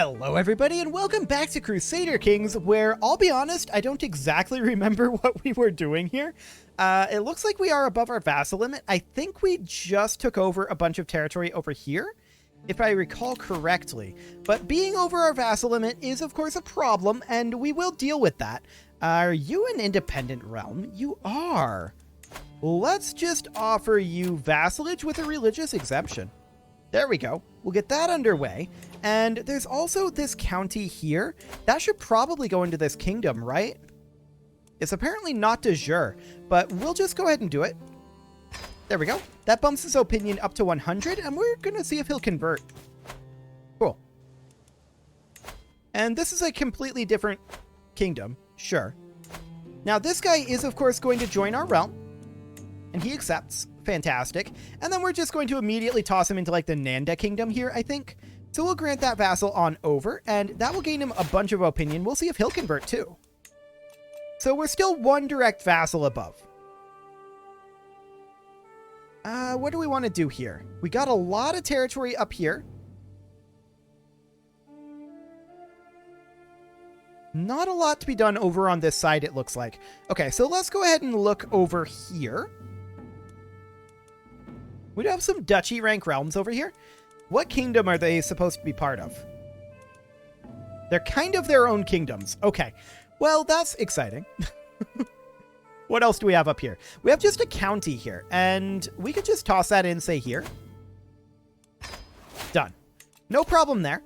Hello everybody and welcome back to Crusader Kings, where I'll be honest, I don't exactly remember what we were doing here. It looks like we are above our vassal limit. I think we just took over a bunch of territory over here, if I recall correctly. But being over our vassal limit is of course a problem, and we will deal with that. Are you an independent realm? You are. Let's just offer you vassalage with a religious exemption. There we go. We'll get that underway. And there's also this county here. That should probably go into this kingdom, right? It's apparently not de jure, but we'll just go ahead and do it. There we go. That bumps his opinion up to 100, and we're going to see if he'll convert. Cool. And this is a completely different kingdom. Sure. Now, this guy is, of course, going to join our realm, and he accepts. Fantastic. And then we're just going to immediately toss him into like the Nanda kingdom here, I think. So we'll grant that vassal on over, and that will gain him a bunch of opinion. We'll see if he'll convert too. So we're still one direct vassal above. What do we want to do here? We got a lot of territory up here. Not a lot to be done over on this side, it looks like. Okay, so let's go ahead and look over here. We do have some duchy rank realms over here. What kingdom are they supposed to be part of? They're kind of their own kingdoms. Okay, well, that's exciting. What else do we have up here? We have just a county here, and we could just toss that in, say, here. Done. No problem there.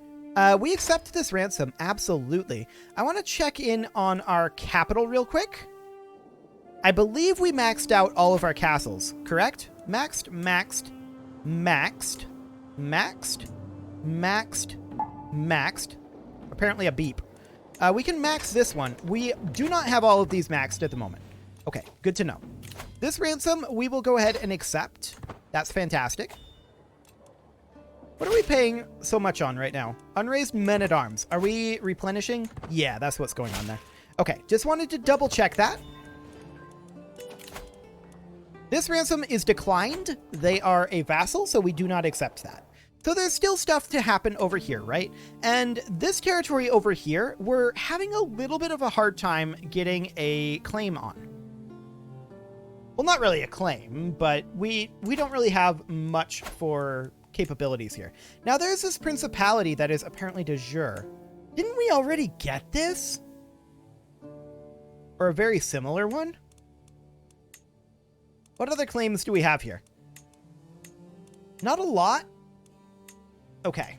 We accept this ransom, absolutely. I want to check in on our capital real quick. I believe we maxed out all of our castles, correct? Maxed. Apparently a beep. We can max this one. We do not have all of these maxed at the moment. Okay, good to know. This ransom, we will go ahead and accept. That's fantastic. What are we paying so much on right now? Unraised men-at-arms. Are we replenishing? Yeah, that's what's going on there. Okay, just wanted to double check that. This ransom is declined. They are a vassal, so we do not accept that. So there's still stuff to happen over here, right? And this territory over here, we're having a little bit of a hard time getting a claim on. Well, not really a claim, but we don't really have much for capabilities here. Now, there's this principality that is apparently de jure. Didn't we already get this? Or a very similar one? What other claims do we have here? Not a lot. Okay.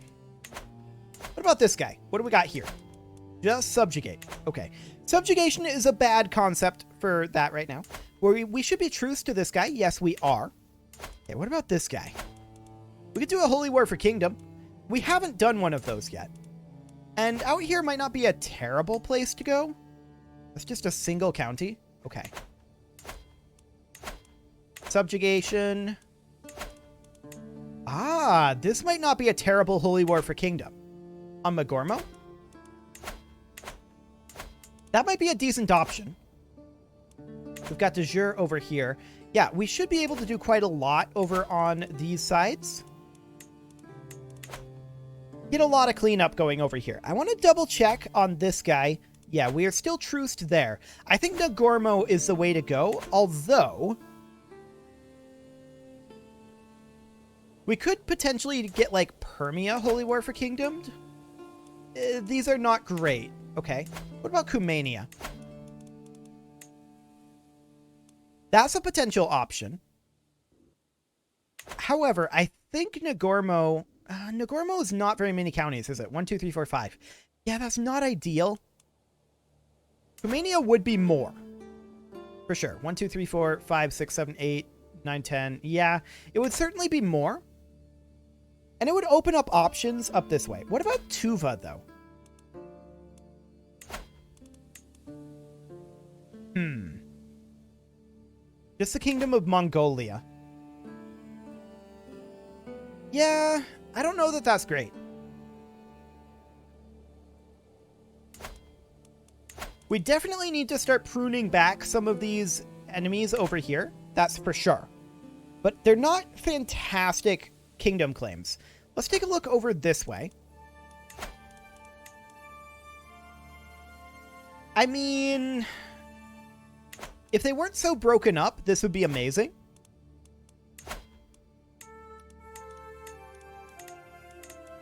What about this guy? What do we got here? Just subjugate. Okay. Subjugation is a bad concept for that right now. We should be truce to this guy. Yes, we are. Okay, what about this guy? We could do a holy war for kingdom. We haven't done one of those yet. And out here might not be a terrible place to go. It's just a single county. Okay. Subjugation. Ah, this might not be a terrible holy war for kingdom. On Magormo? That might be a decent option. We've got de jure over here. Yeah, we should be able to do quite a lot over on these sides. Get a lot of cleanup going over here. I want to double check on this guy. Yeah, we are still truced there. I think Nagormo is the way to go, although we could potentially get, like, Permia Holy War for Kingdom. These are not great. Okay. What about Cumania? That's a potential option. However, I think Nagormo... Nagormo is not very many counties, is it? 1, 2, 3, 4, 5. Yeah, that's not ideal. Cumania would be more. For sure. 1, 2, 3, 4, 5, 6, 7, 8, 9, 10. Yeah, it would certainly be more. And it would open up options up this way. What about Tuva, though? Just the Kingdom of Mongolia. Yeah, I don't know that that's great. We definitely need to start pruning back some of these enemies over here. That's for sure. But they're not fantastic kingdom claims. Let's take a look over this way. I mean, if they weren't so broken up, this would be amazing.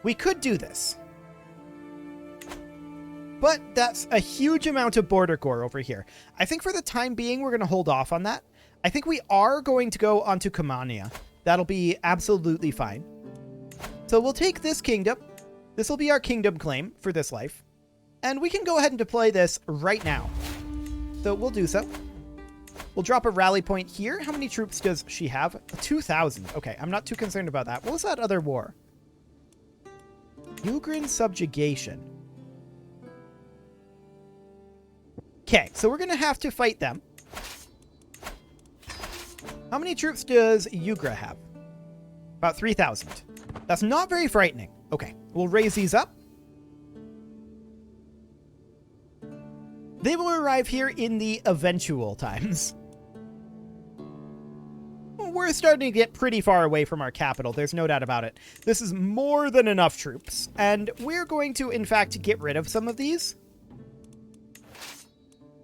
We could do this. But that's a huge amount of border gore over here. I think for the time being, we're going to hold off on that. I think we are going to go onto Cumania. That'll be absolutely fine. So we'll take this kingdom. This will be our kingdom claim for this life. And we can go ahead and deploy this right now. So we'll do so. We'll drop a rally point here. How many troops does she have? 2,000. Okay, I'm not too concerned about that. What was that other war? Ugrin subjugation. Okay, so we're going to have to fight them. How many troops does Ugra have? About 3,000. That's not very frightening. Okay, we'll raise these up. They will arrive here in the eventual times. We're starting to get pretty far away from our capital. There's no doubt about it. This is more than enough troops. And we're going to, in fact, get rid of some of these.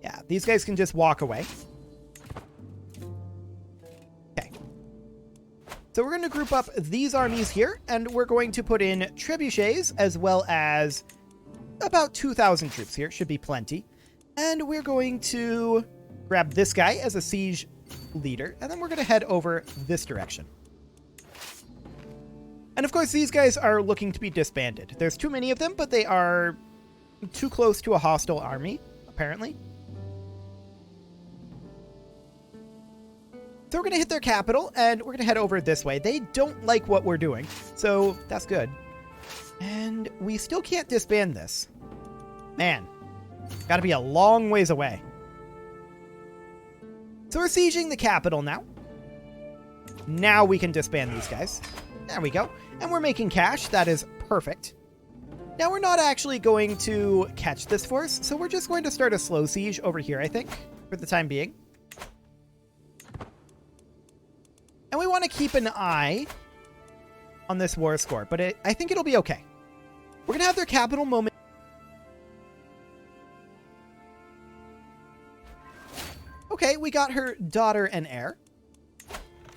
Yeah, these guys can just walk away. Okay. So we're going to group up these armies here, and we're going to put in trebuchets as well as about 2,000 troops here. Should be plenty. And we're going to grab this guy as a siege leader, and then we're going to head over this direction. And of course, these guys are looking to be disbanded. There's too many of them, but they are too close to a hostile army, apparently. So we're going to hit their capital, and we're going to head over this way. They don't like what we're doing, so that's good. And we still can't disband this. Man, got to be a long ways away. So we're sieging the capital now. Now we can disband these guys. There we go. And we're making cash. That is perfect. Now we're not actually going to catch this force, so we're just going to start a slow siege over here, I think, for the time being. And we want to keep an eye on this war score, but I think it'll be okay. We're going to have their capital moment. Okay, we got her daughter and heir.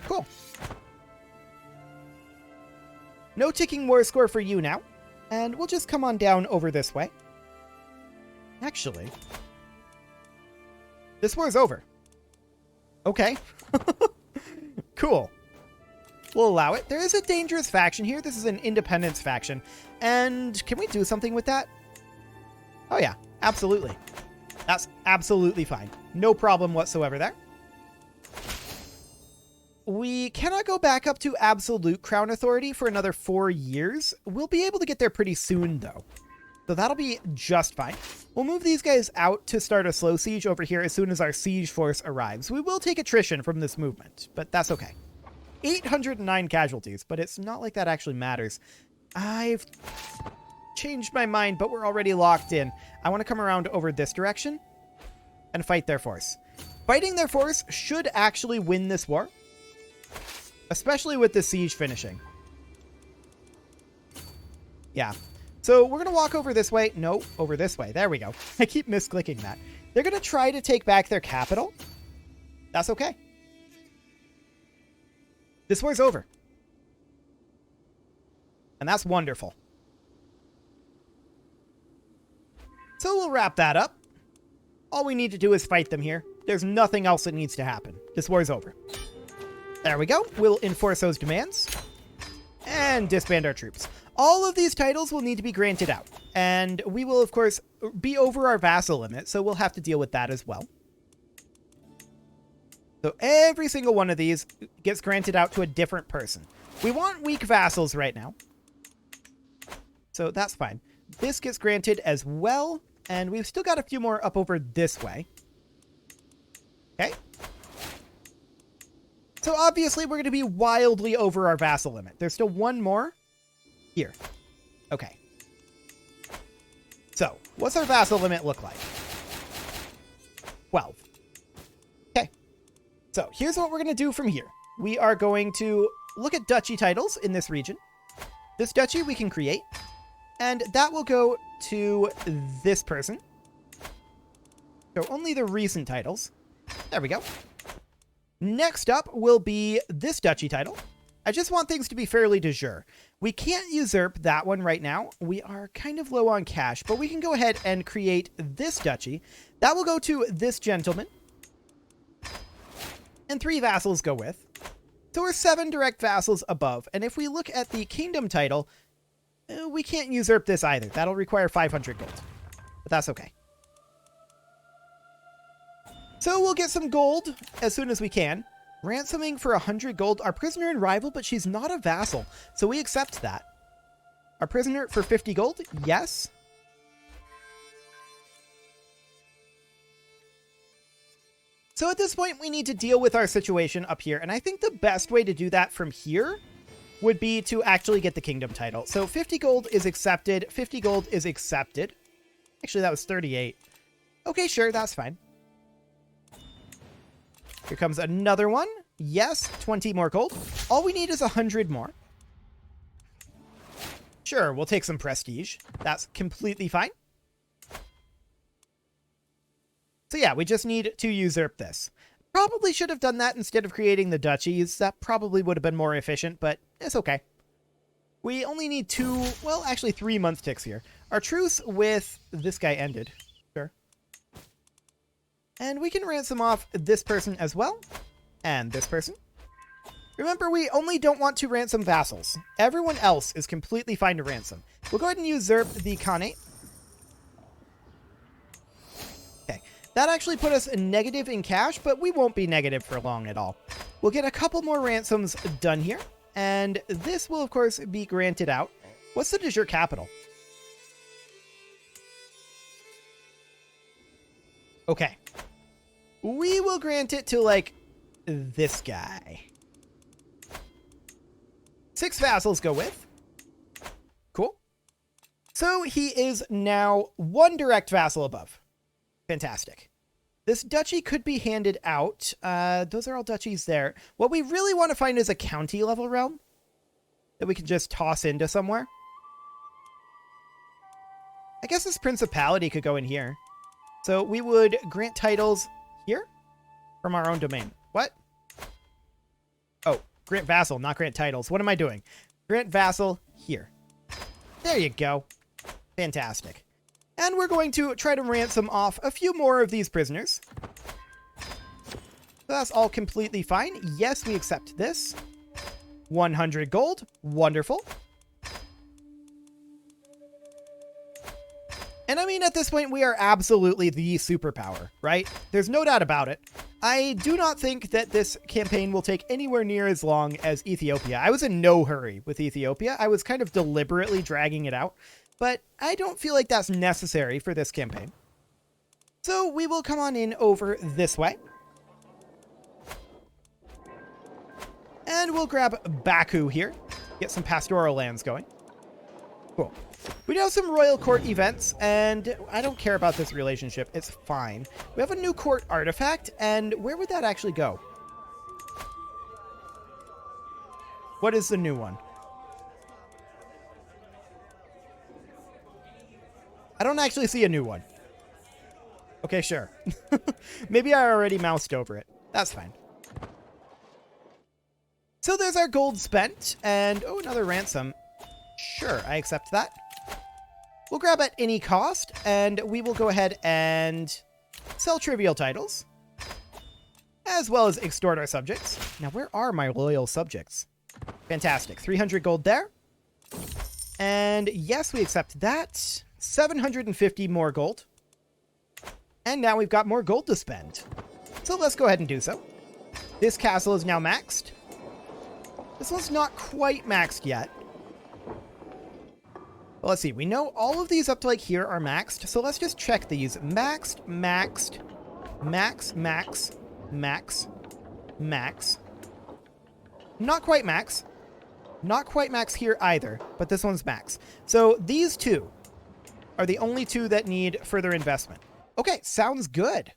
Cool. No ticking war score for you now. And we'll just come on down over this way. Actually, this war is over. Okay. Cool. We'll allow it. There is a dangerous faction here. This is an independence faction. And can we do something with that? Oh yeah, absolutely. That's absolutely fine. No problem whatsoever there. We cannot go back up to absolute crown authority for another 4 years. We'll be able to get there pretty soon, though. So that'll be just fine. We'll move these guys out to start a slow siege over here as soon as our siege force arrives. We will take attrition from this movement, but that's okay. 809 casualties, but it's not like that actually matters. I've changed my mind, but we're already locked in. I want to come around over this direction and fight their force. Fighting their force should actually win this war, especially with the siege finishing. Yeah. So we're going to walk over this way. No, over this way. There we go. I keep misclicking that. They're going to try to take back their capital. That's okay. This war's over. And that's wonderful. So we'll wrap that up. All we need to do is fight them here. There's nothing else that needs to happen. This war's over. There we go. We'll enforce those demands. And disband our troops. All of these titles will need to be granted out. And we will, of course, be over our vassal limit, so we'll have to deal with that as well. So every single one of these gets granted out to a different person. We want weak vassals right now. So that's fine. This gets granted as well. And we've still got a few more up over this way. Okay. So obviously we're going to be wildly over our vassal limit. There's still one more here. Okay. So what's our vassal limit look like? 12. Okay. So here's what we're going to do from here. We are going to look at duchy titles in this region. This duchy we can create. And that will go to this person. So only the recent titles. There we go. Next up will be this duchy title. I just want things to be fairly de jure. We can't usurp that one right now. We are kind of low on cash, but we can go ahead and create this duchy. That will go to this gentleman. And 3 vassals go with. So we're 7 direct vassals above. And if we look at the kingdom title, we can't usurp this either. That'll require 500 gold. But that's okay. So we'll get some gold as soon as we can. Ransoming for 100 gold. Our prisoner and rival, but she's not a vassal. So we accept that. Our prisoner for 50 gold? Yes. So at this point, we need to deal with our situation up here. And I think the best way to do that from here would be to actually get the kingdom title. So 50 gold is accepted. 50 gold is accepted. Actually, that was 38. Okay, sure, that's fine. Here comes another one. Yes, 20 more gold. All we need is 100 more. Sure, we'll take some prestige. That's completely fine. So yeah, we just need to usurp this. Probably should have done that instead of creating the duchies. That probably would have been more efficient, but it's okay. We only need 2, well, actually 3 month ticks here. Our truce with this guy ended. Sure. And we can ransom off this person as well. And this person. Remember, we only don't want to ransom vassals. Everyone else is completely fine to ransom. We'll go ahead and usurp the Khanate. Okay. That actually put us negative in cash, but we won't be negative for long at all. We'll get a couple more ransoms done here. And this will, of course, be granted out. What's the de jure capital? Okay. We will grant it to, like, this guy. 6 vassals go with. Cool. So he is now 1 direct vassal above. Fantastic. This duchy could be handed out. Those are all duchies there. What we really want to find is a county level realm that we can just toss into somewhere. I guess this principality could go in here. So we would grant titles here from our own domain. What? Oh, grant vassal, not grant titles. What am I doing? Grant vassal here. There you go. Fantastic. And we're going to try to ransom off a few more of these prisoners. So that's all completely fine. Yes, we accept this. 100 gold. Wonderful. And I mean, at this point, we are absolutely the superpower, right? There's no doubt about it. I do not think that this campaign will take anywhere near as long as Ethiopia. I was in no hurry with Ethiopia. I was kind of deliberately dragging it out, but I don't feel like that's necessary for this campaign. So we will come on in over this way. And we'll grab Baku here, get some pastoral lands going. Cool. We do have some royal court events, and I don't care about this relationship. It's fine. We have a new court artifact, and where would that actually go? What is the new one? I don't actually see a new one. Okay, sure. Maybe I already moused over it. That's fine. So there's our gold spent, and oh, another ransom. Sure, I accept that. We'll grab at any cost, and we will go ahead and sell trivial titles, as well as extort our subjects. Now, where are my loyal subjects? Fantastic. 300 gold there. And yes, we accept that. 750 more gold. And now we've got more gold to spend. So let's go ahead and do so. This castle is now maxed. This one's not quite maxed yet. Well, let's see. We know all of these up to like here are maxed. So let's just check these. Maxed, maxed, max, max, max, max. Not quite max. Not quite max here either, but this one's max. So these two are the only two that need further investment. Okay, sounds good.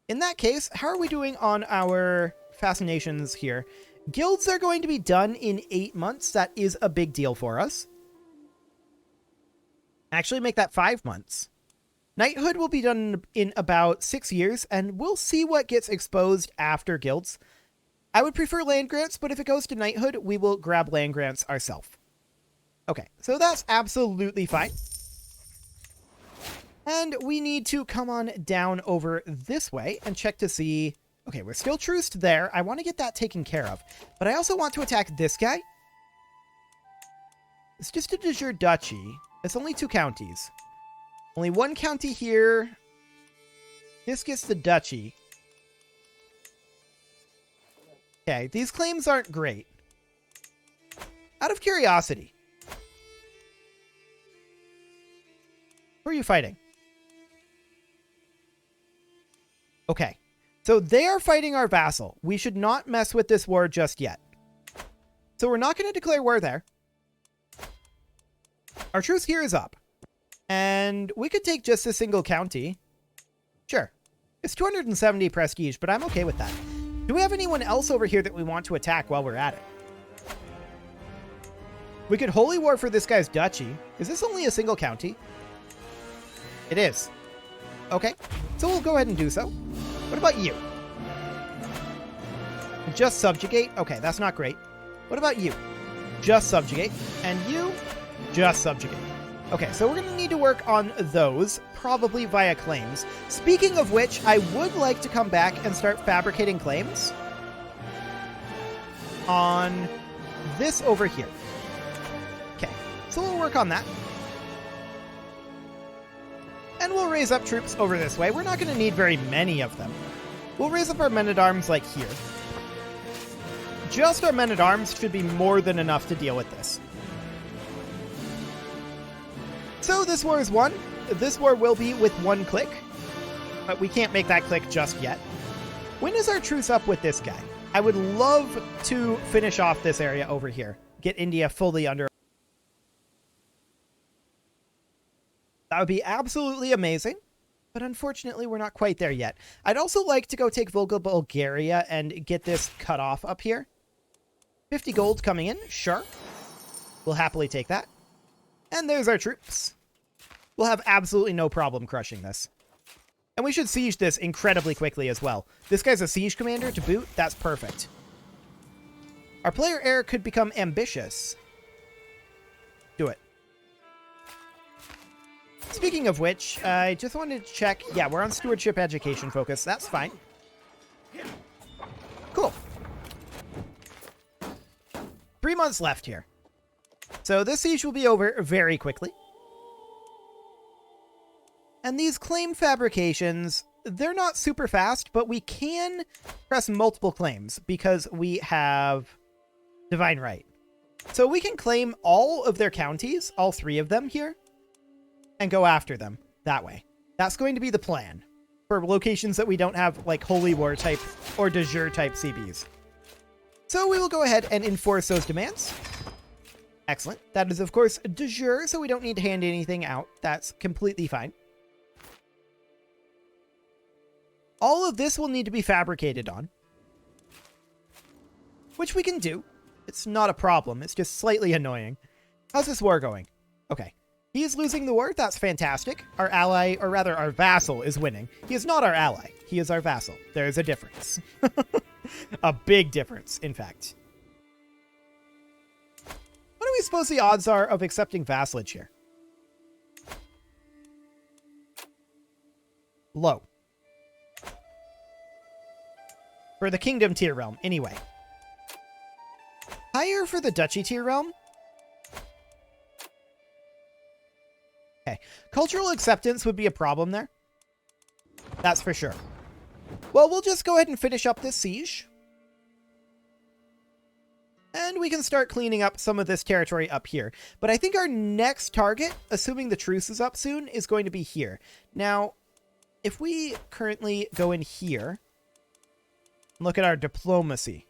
In that case, how are we doing on our fascinations here? Guilds are going to be done in 8 months. That is a big deal for us. Actually, make that 5 months. Knighthood will be done in about 6 years, and we'll see what gets exposed after guilds. I would prefer land grants, but if it goes to knighthood, we will grab land grants ourselves. Okay, so that's absolutely fine. And we need to come on down over this way and check to see... Okay, we're still truced there. I want to get that taken care of. But I also want to attack this guy. It's just a de jure duchy. It's only 2 counties. Only 1 county here. This gets the duchy. Okay, these claims aren't great. Out of curiosity, who are you fighting? Okay, so they are fighting our vassal. We should not mess with this war just yet. So we're not going to declare war there. Our truce here is up. And we could take just a single county. Sure. It's 270 prestige, but I'm okay with that. Do we have anyone else over here that we want to attack while we're at it? We could holy war for this guy's duchy. Is this only a single county? It is. Okay, so we'll go ahead and do so. What about you? Just subjugate? Okay, that's not great. What about you? Just subjugate. And you? Just subjugate. Okay, so we're going to need to work on those, probably via claims. Speaking of which, I would like to come back and start fabricating claims on this over here. Okay, so we'll work on that. And we'll raise up troops over this way. We're not going to need very many of them. We'll raise up our men-at-arms like here. Just our men-at-arms should be more than enough to deal with this. So this war is won. This war will be with 1 click, but we can't make that click just yet. When is our truce up with this guy? I would love to finish off this area over here. Get India fully under. That would be absolutely amazing, but unfortunately we're not quite there yet. I'd also like to go take Volga, Bulgaria and get this cut off up here. 50 gold coming in, sure. We'll happily take that. And there's our troops. We'll have absolutely no problem crushing this. And we should siege this incredibly quickly as well. This guy's a siege commander to boot. That's perfect. Our player heir could become ambitious. Do it. Speaking of which, I just wanted to check. Yeah, we're on stewardship education focus. That's fine. Cool. 3 months left here. So this siege will be over very quickly. And these claim fabrications, they're not super fast, but we can press multiple claims because we have divine right. So we can claim all of their counties, all 3 of them here, and go after them that way. That's going to be the plan for locations that we don't have like holy war type or de jure type CBs. So we will go ahead and enforce those demands. Excellent. That is, of course, de jure, so we don't need to hand anything out. That's completely fine. All of this will need to be fabricated on, which we can do. It's not a problem. It's just slightly annoying. How's this war going? Okay. He is losing the war. That's fantastic. Our ally, or rather our vassal, is winning. He is not our ally. He is our vassal. There is a difference. A big difference, in fact. What do we suppose the odds are of accepting vassalage here? Low. For the kingdom tier realm, anyway. Higher for the duchy tier realm? Okay. Cultural acceptance would be a problem there. That's for sure. Well, we'll just go ahead and finish up this siege. And we can start cleaning up some of this territory up here. But I think our next target, assuming the truce is up soon, is going to be here. Now, if we currently go in here, look at our diplomacy.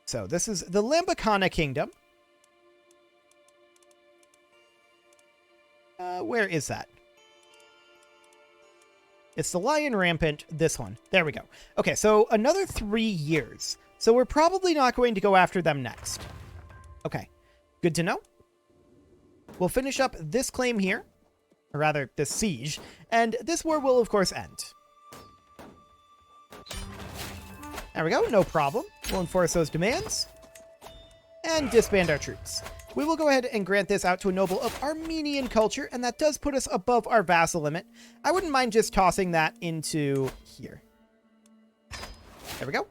So this is the Lambakana Kingdom. Where is that? It's the Lion Rampant, this one. There we go. Okay, so another 3 years. So we're probably not going to go after them next. Okay, good to know. We'll finish up this claim here. or rather, this siege, and this war will, of course, end. There we go, no problem. We'll enforce those demands and disband our troops. We will go ahead and grant this out to a noble of Armenian culture, and that does put us above our vassal limit. I wouldn't mind just tossing that into here. There we go.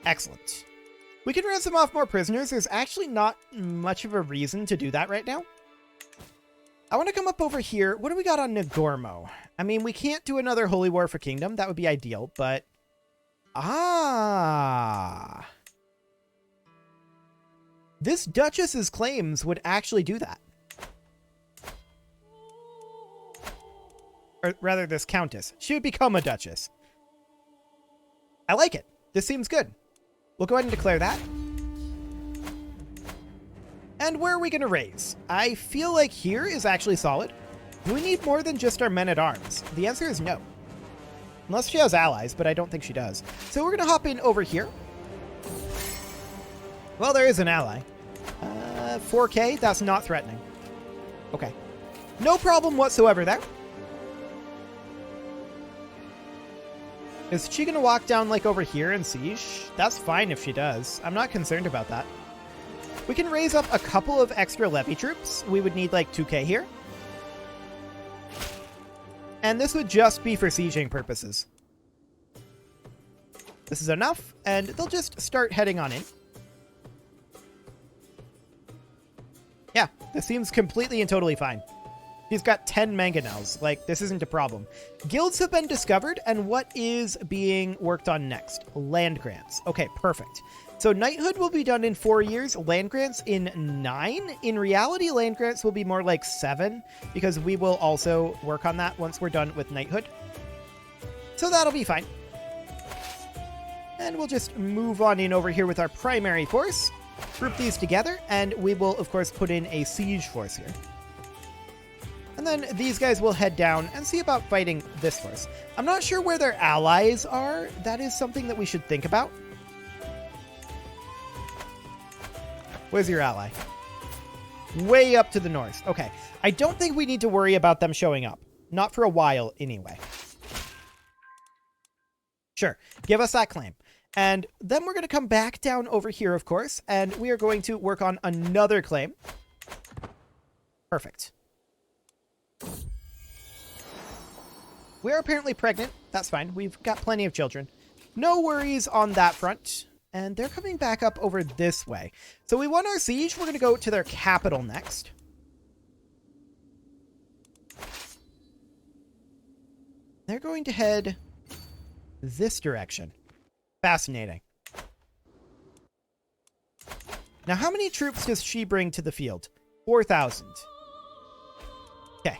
Excellent. We can ransom off more prisoners. There's actually not much of a reason to do that right now. I want to come up over here. What do we got on Nagormo? I mean, we can't do another holy war for kingdom. That would be ideal, but... Ah... This duchess's claims would actually do that. Or rather, this countess. She would become a duchess. I like it. This seems good. We'll go ahead and declare that. And where are we going to raise? I feel like here is actually solid. Do we need more than just our men-at-arms? The answer is no. Unless she has allies, but I don't think she does. So we're going to hop in over here. Well, there is an ally. 4K? That's not threatening. Okay. No problem whatsoever there. Is she going to walk down, like, over here and siege? That's fine if she does. I'm not concerned about that. We can raise up a couple of extra levy troops. We would need, like, 2K here. And this would just be for sieging purposes. This is enough, and they'll just start heading on in. Yeah, this seems completely and totally fine. He's got 10 mangonels. Like, this isn't a problem. Guilds have been discovered, and what is being worked on next? Land grants. Okay, perfect. So knighthood will be done in 4 years, land grants in 9. In reality, land grants will be more like 7, because we will also work on that once we're done with knighthood. So that'll be fine. And we'll just move on in over here with our primary force, group these together, and we will, of course, put in a siege force here. And then these guys will head down and see about fighting this force. I'm not sure where their allies are. That is something that we should think about. Where's your ally? Way up to the north. Okay. I don't think we need to worry about them showing up. Not for a while, anyway. Sure. Give us that claim. And then we're going to come back down over here, of course, and we are going to work on another claim. Perfect. We are apparently pregnant. That's fine. We've got plenty of children. No worries on that front. And they're coming back up over this way. So we won our siege. We're going to go to their capital next. They're going to head this direction. Fascinating. Now, how many troops does she bring to the field? 4,000. Okay.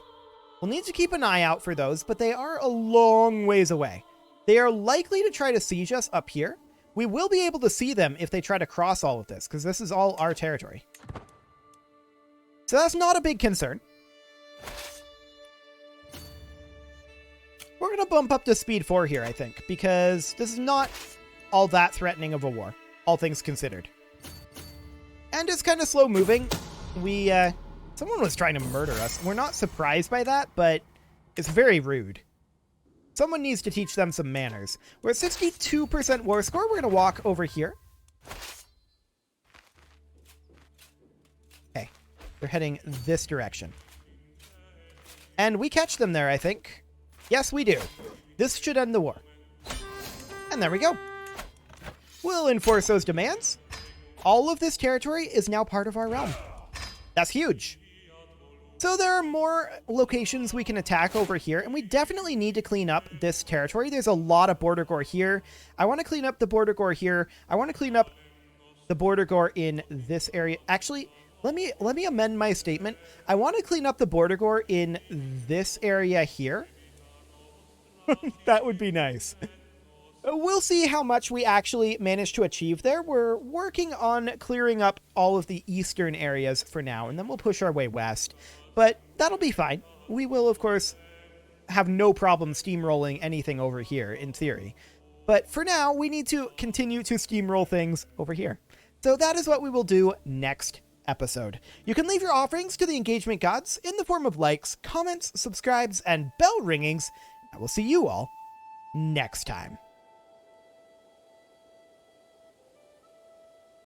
We'll need to keep an eye out for those, but they are a long ways away. They are likely to try to siege us up here. We will be able to see them if they try to cross all of this, because this is all our territory. So that's not a big concern. We're going to bump up to speed 4 here, I think, because this is not all that threatening of a war, all things considered. And it's kind of slow moving. Someone was trying to murder us. We're not surprised by that, but it's very rude. Someone needs to teach them some manners. We're at 62% war score. We're going to walk over here. Okay. They're heading this direction. And we catch them there, I think. Yes, we do. This should end the war. And there we go. We'll enforce those demands. All of this territory is now part of our realm. That's huge. So there are more locations we can attack over here, and we definitely need to clean up this territory. There's a lot of border gore here. I want to clean up the border gore here. I want to clean up the border gore in this area. Actually, let me amend my statement. I want to clean up the border gore in this area here. That would be nice. We'll see how much we actually manage to achieve there. We're working on clearing up all of the eastern areas for now, and then we'll push our way west. But that'll be fine. We will, of course, have no problem steamrolling anything over here, in theory. But for now, we need to continue to steamroll things over here. So that is what we will do next episode. You can leave your offerings to the engagement gods in the form of likes, comments, subscribes, and bell ringings. I will see you all next time.